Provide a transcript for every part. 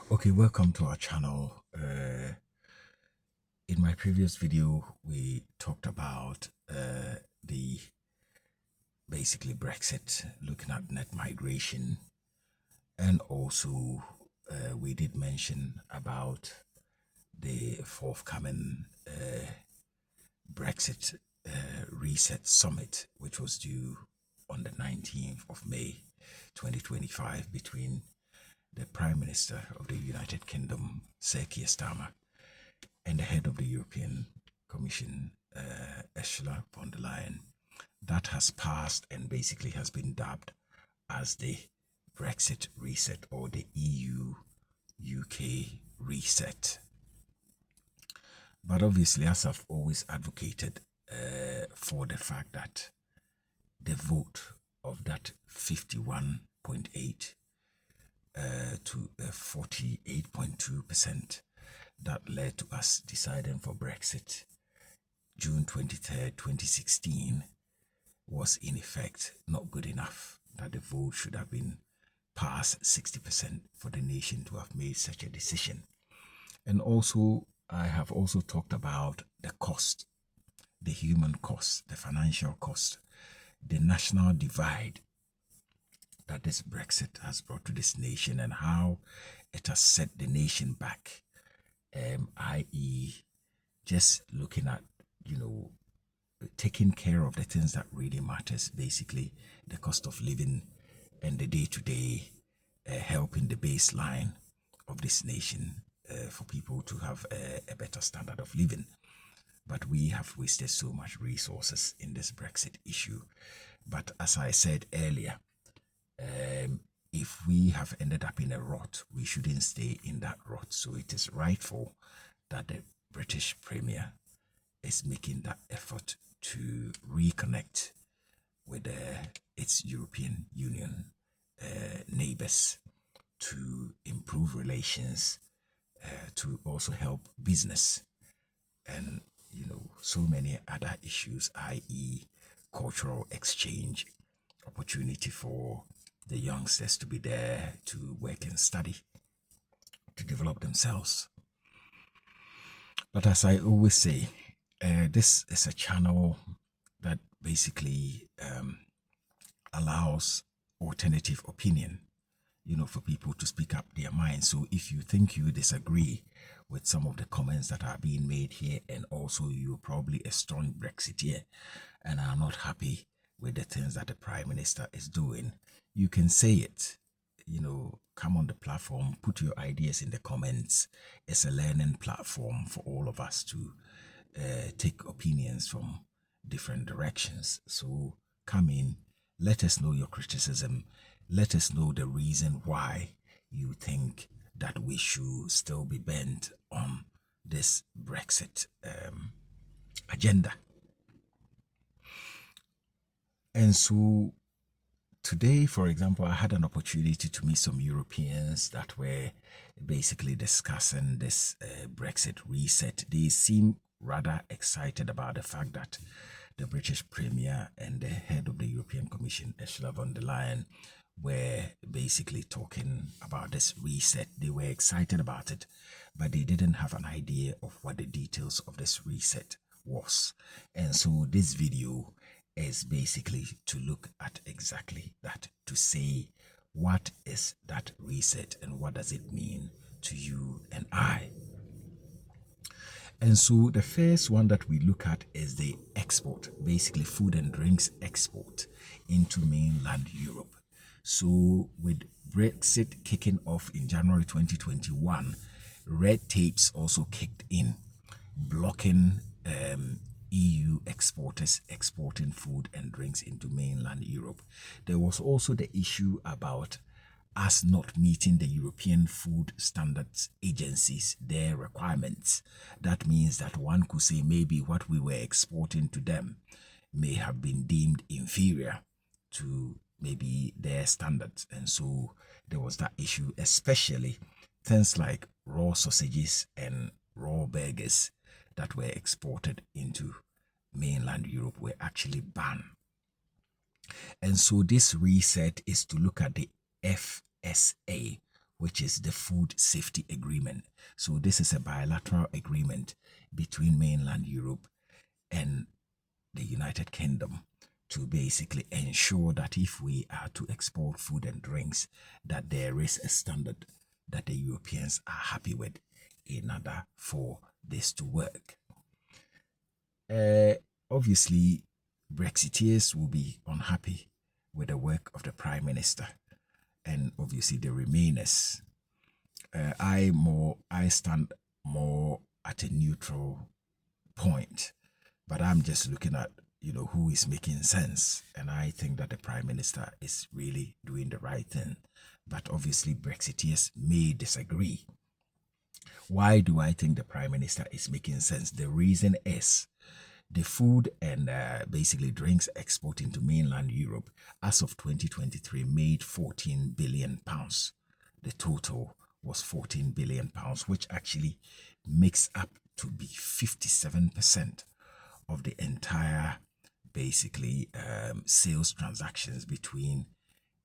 Okay, welcome to our channel. In my previous video, we talked about the basically Brexit, looking at net migration, and also we did mention about the forthcoming Brexit reset summit, which was due on the 19th of May 2025 between the Prime Minister of the United Kingdom, Sir Keir Starmer, and the head of the European Commission, Ursula von der Leyen. That has passed and basically has been dubbed as the Brexit reset or the EU UK reset. But obviously, as I've always advocated for the fact that the vote of that 51.8 to 48.2% that led to us deciding for Brexit June 23rd, 2016 was in effect not good enough, that the vote should have been past 60% for the nation to have made such a decision. And also, I have also talked about the cost, the human cost, the financial cost, the national divide that this Brexit has brought to this nation and how it has set the nation back, i.e., just looking at, taking care of the things that really matters, basically the cost of living and the day-to-day helping the baseline of this nation for people to have a better standard of living. But we have wasted so much resources in this Brexit issue. But as I said earlier, if we have ended up in a rut, we shouldn't stay in that rut. So it is rightful that the British Premier is making that effort to reconnect with its European Union neighbors, to improve relations, to also help business and so many other issues, i.e. cultural exchange, opportunity for the youngsters to be there to work and study, to develop themselves. But as I always say, this is a channel that basically allows alternative opinion, for people to speak up their minds. So if you think you disagree with some of the comments that are being made here, and also you're probably a strong Brexiteer and are not happy with the things that the Prime Minister is doing, you can say it. Come on the platform, put your ideas in the comments. It's a learning platform for all of us to take opinions from different directions. So come in, let us know your criticism, let us know the reason why you think that we should still be bent on this Brexit agenda. And so today, for example, I had an opportunity to meet some Europeans that were basically discussing this Brexit reset. They seem rather excited about the fact that the British Premier and the head of the European Commission, Ursula von der Leyen, were basically talking about this reset. They were excited about it, but they didn't have an idea of what the details of this reset was. And so this video is basically to look at exactly that, to say what is that reset and what does it mean to you and I. And so the first one that we look at is the export, basically food and drinks export into mainland Europe. So with Brexit kicking off in January 2021, red tapes also kicked in, blocking EU exporters exporting food and drinks into mainland Europe. There was also the issue about us not meeting the European Food Standards Agencies, their requirements. That means that one could say maybe what we were exporting to them may have been deemed inferior to maybe their standards. And so there was that issue, especially things like raw sausages and raw burgers that were exported into mainland Europe were actually banned. And so this reset is to look at the FSA, which is the Food Safety Agreement. So this is a bilateral agreement between mainland Europe and the United Kingdom to basically ensure that if we are to export food and drinks, that there is a standard that the Europeans are happy with in order for this to work. Obviously, Brexiteers will be unhappy with the work of the Prime Minister, and obviously the Remainers. I stand more at a neutral point, but I'm just looking at who is making sense, and I think that the Prime Minister is really doing the right thing. But obviously, Brexiteers may disagree. Why do I think the Prime Minister is making sense? The reason is the food and basically drinks export into mainland Europe as of 2023 made 14 billion pounds. The total was 14 billion pounds, which actually makes up to be 57% of the entire basically sales transactions between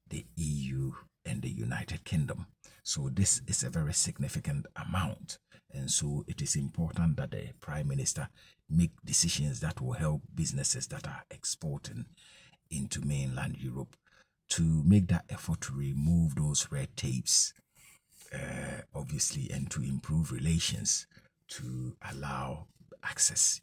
the EU and the United Kingdom. So this is a very significant amount, and so it is important that the Prime Minister make decisions that will help businesses that are exporting into mainland Europe to make that effort to remove those red tapes, obviously, and to improve relations, to allow access,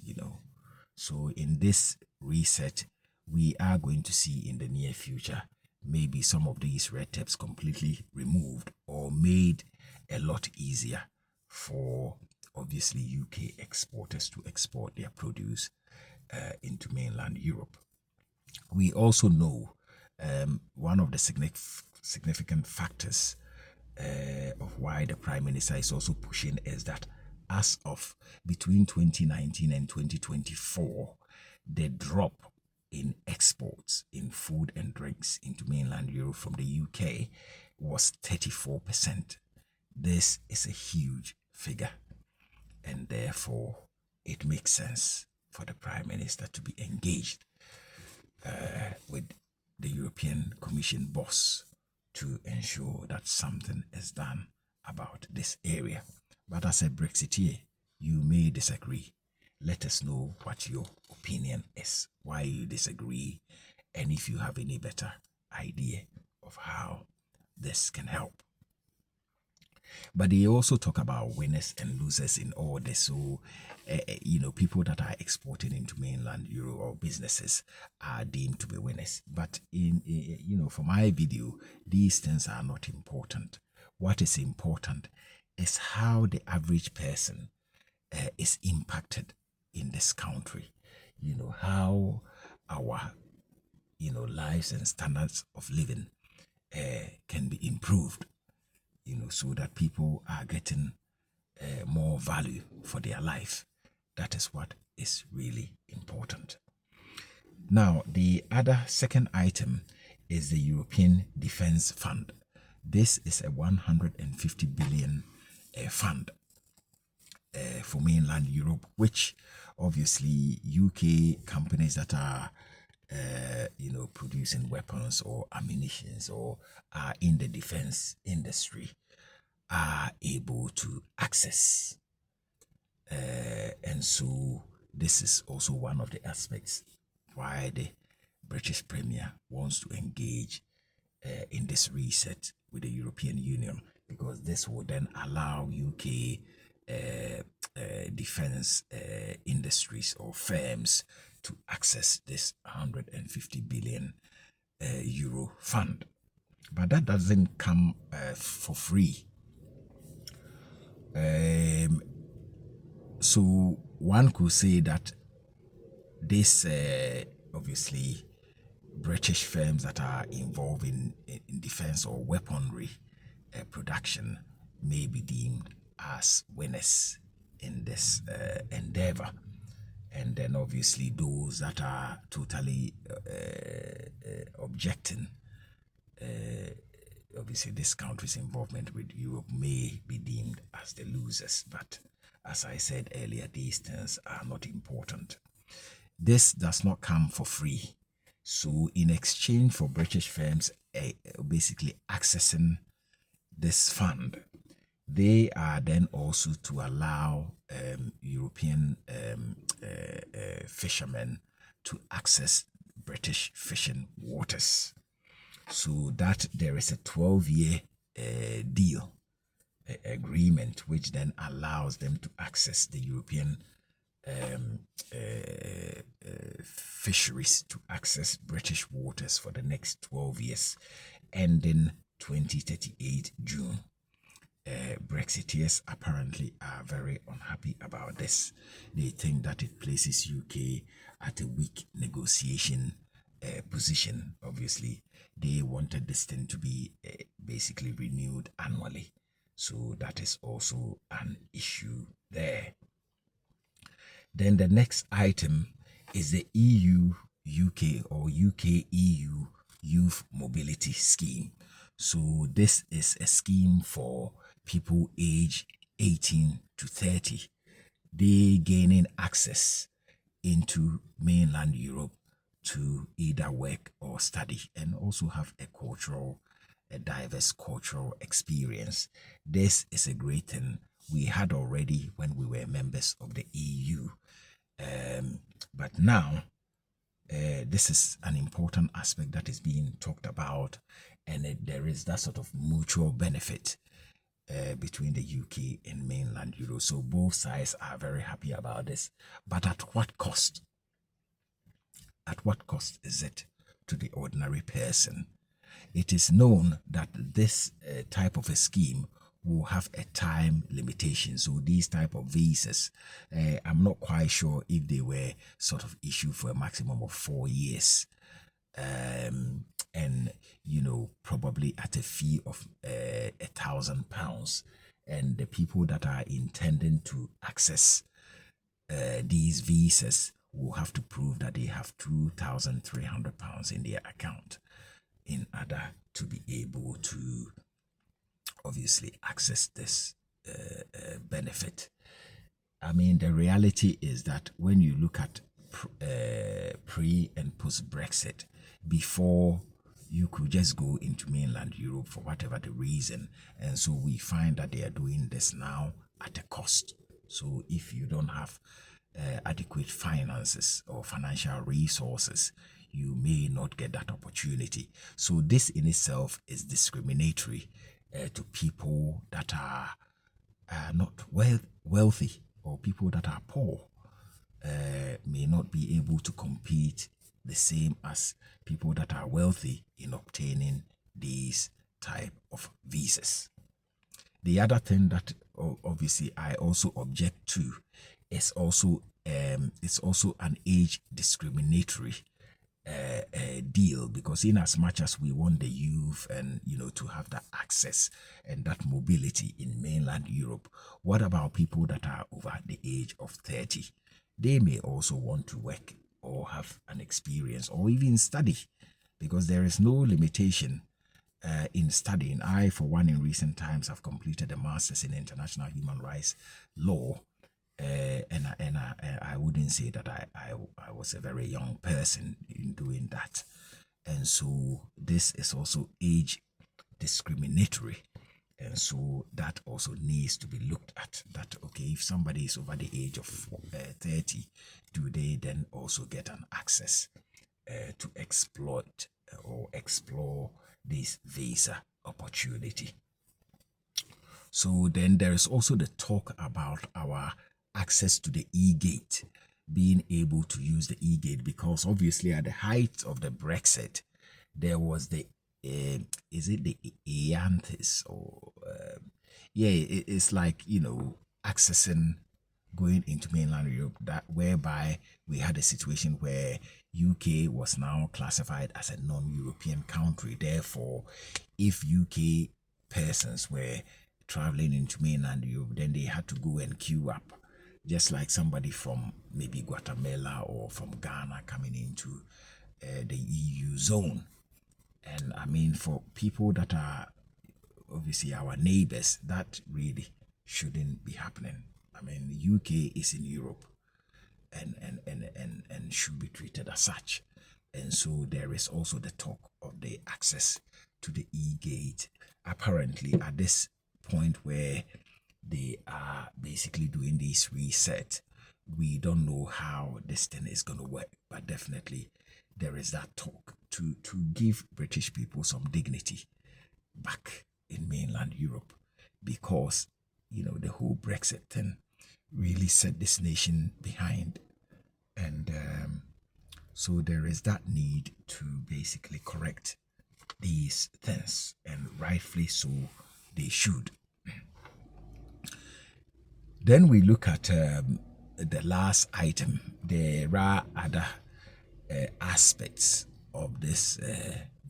So in this reset, we are going to see in the near future maybe some of these red tapes completely removed or made a lot easier for obviously UK exporters to export their produce into mainland Europe. We also know one of the significant factors of why the Prime Minister is also pushing is that as of between 2019 and 2024, the drop in exports in food and drinks into mainland Europe from the UK was 34%. This is a huge figure, and therefore it makes sense for the Prime Minister to be engaged with the European Commission boss to ensure that something is done about this area. But as a Brexiteer, you may disagree. Let us know what your opinion is, why you disagree, and if you have any better idea of how this can help. But they also talk about winners and losers in all this. So, people that are exporting into mainland Europe or businesses are deemed to be winners. But for my video, these things are not important. What is important is how the average person is impacted in this country. How our lives and standards of living can be improved, so that people are getting more value for their life. That is what is really important. Now, the second item is the European Defence Fund. This is a 150 billion fund for mainland Europe, which obviously UK companies that are producing weapons or ammunitions or are in the defense industry are able to access. And so this is also one of the aspects why the British Premier wants to engage in this reset with the European Union, because this will then allow UK defense industries or firms to access this 150 billion euro fund. But that doesn't come for free. So one could say that this obviously British firms that are involved in defense or weaponry production may be deemed as winners in this endeavor. And then obviously those that are totally objecting, obviously this country's involvement with Europe may be deemed as the losers. But as I said earlier, these things are not important. This does not come for free. So in exchange for British firms basically accessing this fund, they are then also to allow European fishermen to access British fishing waters. So that there is a 12-year deal agreement, which then allows them to access the European um, fisheries, to access British waters for the next 12 years, ending 2038 June. Brexiteers apparently are very unhappy about this. They think that it places UK at a weak negotiation position. Obviously, they wanted this thing to be basically renewed annually. So that is also an issue there. Then the next item is the EU UK or UK EU Youth Mobility Scheme. So this is a scheme for people aged 18 to 30. They gaining access into mainland Europe to either work or study, and also have a diverse cultural experience. This is a great thing we had already when we were members of the EU. But now, this is an important aspect that is being talked about, and there is that sort of mutual benefit between the UK and mainland Europe. So both sides are very happy about this. But at what cost? At what cost is it to the ordinary person? It is known that this type of a scheme will have a time limitation. So these type of visas, I'm not quite sure if they were sort of issued for a maximum of 4 years. And probably at a fee of £1,000. And the people that are intending to access these visas will have to prove that they have £2,300 in their account in order to be able to obviously access this benefit. I mean, the reality is that when you look at pre and post Brexit, before you could just go into mainland Europe for whatever the reason, and so we find that they are doing this now at a cost. So if you don't have adequate finances or financial resources, you may not get that opportunity. So this in itself is discriminatory to people that are not wealthy, or people that are poor may not be able to compete the same as people that are wealthy in obtaining these type of visas. The other thing that obviously I also object to is also it's also an age discriminatory deal, because in as much as we want the youth and to have that access and that mobility in mainland Europe, what about people that are over the age of 30? They may also want to work or have an experience or even study, because there is no limitation in studying. I, for one, in recent times have completed a master's in international human rights law. And I wouldn't say that I was a very young person in doing that. And so this is also age discriminatory. And so that also needs to be looked at, that, okay, if somebody is over the age of 30, do they then also get an access to exploit or explore this visa opportunity? So then there is also the talk about our access to the e-gate, being able to use the e-gate, because obviously at the height of the Brexit, there was the is it the Aeanthis, or it's like accessing, going into mainland Europe, that whereby we had a situation where UK was now classified as a non-European country. Therefore, if UK persons were traveling into mainland Europe, then they had to go and queue up, just like somebody from maybe Guatemala or from Ghana coming into the EU zone. And I mean, for people that are obviously our neighbors, that really shouldn't be happening. I mean, the UK is in Europe and should be treated as such. And so there is also the talk of the access to the e-gate. Apparently, at this point where they are basically doing this reset, we don't know how this thing is going to work, but definitely there is that talk to give British people some dignity back in mainland Europe, because the whole Brexit thing really set this nation behind, and so there is that need to basically correct these things, and rightfully so they should. Then we look at the last item. There are other aspects of this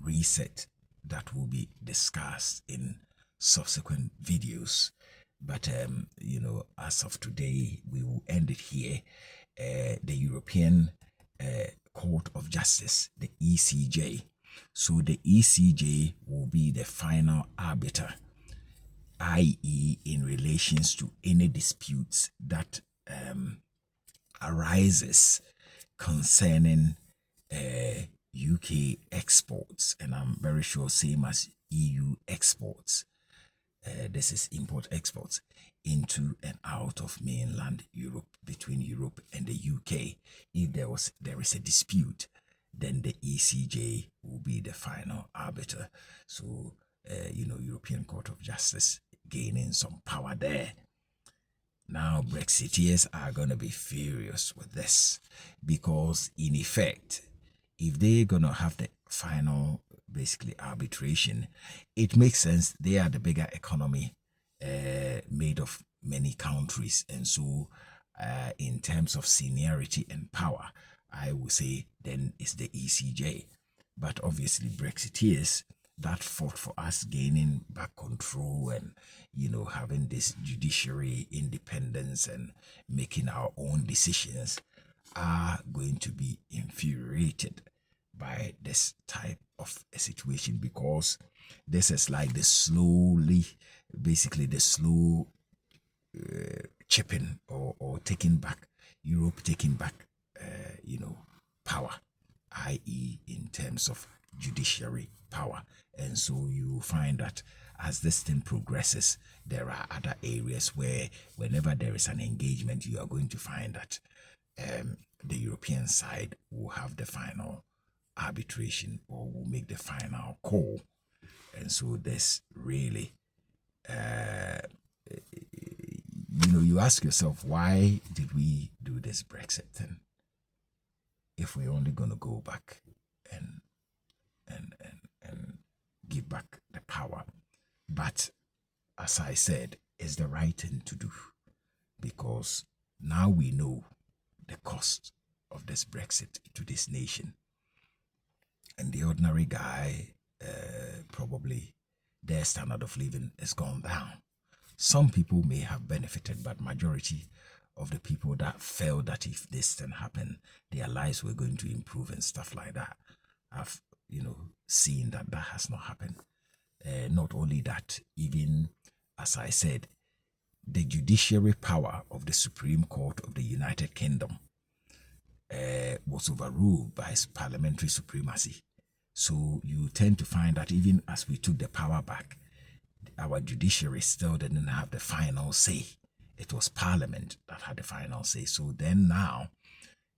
reset that will be discussed in subsequent videos. But, as of today, we will end it here. The European Court of Justice, the ECJ. So the ECJ will be the final arbiter, i.e., in relations to any disputes that arises concerning UK exports, and I'm very sure same as EU exports. This is import exports into and out of mainland Europe, between Europe and the UK. If there is a dispute, then the ECJ will be the final arbiter. So European Court of Justice gaining some power there. Now, Brexiteers are going to be furious with this, because in effect, if they're going to have the final, basically, arbitration, it makes sense. They are the bigger economy made of many countries. And so, in terms of seniority and power, I would say then it's the ECJ. But obviously, Brexiteers that fought for us gaining back control and having this judiciary independence and making our own decisions are going to be infuriated by this type of a situation, because this is like the slow chipping or taking back Europe, taking back power, i.e. in terms of judiciary power. And so you find that as this thing progresses, there are other areas where whenever there is an engagement, you are going to find that the European side will have the final arbitration or will make the final call. And so this really, you ask yourself, why did we do this Brexit thing if we're only going to go back and give back the power? But as I said, it's the right thing to do, because now we know the cost of this Brexit to this nation, and the ordinary guy, probably their standard of living has gone down. Some people may have benefited, but majority of the people that felt that if this thing happened, their lives were going to improve and stuff like that, I've seen that has not happened. Not only that, even as I said, the judiciary power of the Supreme Court of the United Kingdom was overruled by parliamentary supremacy. So you tend to find that even as we took the power back, our judiciary still didn't have the final say. It was Parliament that had the final say. So then now,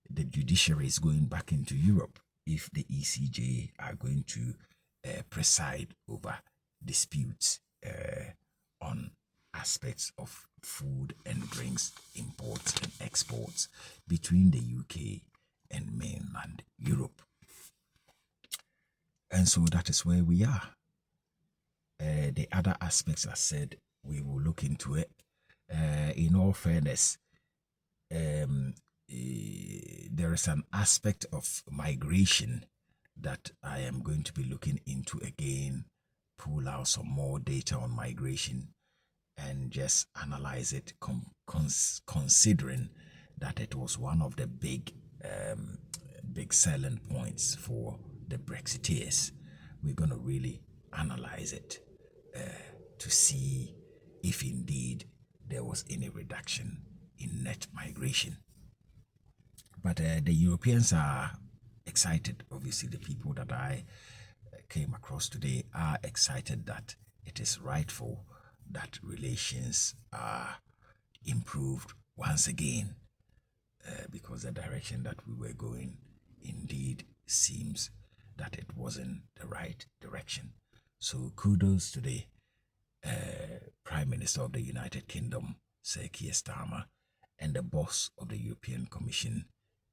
the judiciary is going back into Europe if the ECJ are going to preside over disputes on aspects of food and drinks imports and exports between the UK and mainland Europe. And so that is where we are. The other aspects, I said, we will look into it. In all fairness, there is an aspect of migration that I am going to be looking into again, pull out some more data on migration and just analyze it, considering that it was one of the big selling points for the Brexiteers. We're going to really analyze it to see if indeed there was any reduction in net migration. But the Europeans are excited. Obviously, the people that I came across today are excited that it is rightful that relations are improved once again, because the direction that we were going indeed seems that it wasn't the right direction. So kudos to the Prime Minister of the United Kingdom, Sir Keir Starmer, and the boss of the European Commission,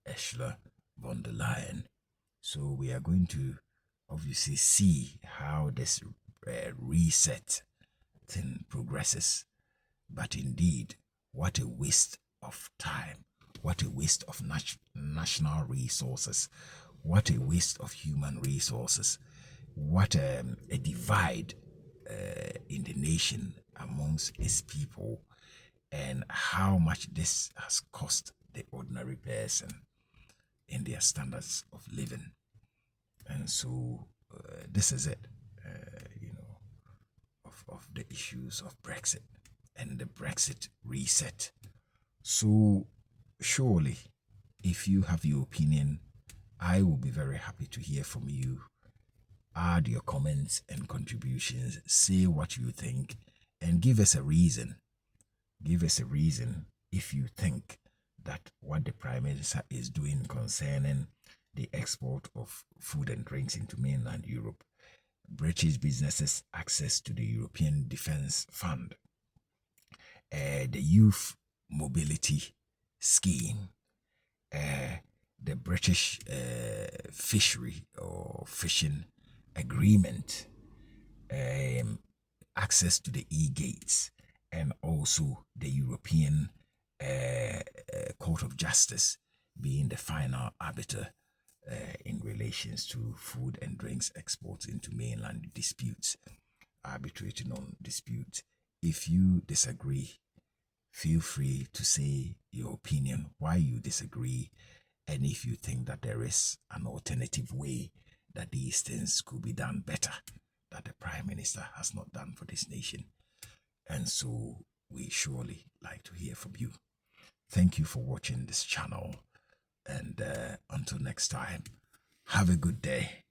Ursula von der Leyen. So we are going to obviously see how this reset thing progresses. But indeed, what a waste of time, what a waste of national resources, what a waste of human resources, what a divide in the nation amongst its people, and how much this has cost the ordinary person in their standards of living. And so this is it, of the issues of Brexit and the Brexit reset. So surely, if you have your opinion, I will be very happy to hear from you. Add your comments and contributions, say what you think, and give us a reason. Give us a reason if you think that what the Prime Minister is doing concerning the export of food and drinks into mainland Europe, British businesses' access to the European Defence Fund, the youth mobility scheme, the British fishery or fishing agreement, access to the e-gates, and also the European Court of Justice being the final arbiter in relations to food and drinks exports into mainland disputes, arbitrating on disputes. If you disagree, feel free to say your opinion, why you disagree, and if you think that there is an alternative way that these things could be done better, that the Prime Minister has not done for this nation. And so we surely like to hear from you. Thank you for watching this channel, and until next time, have a good day.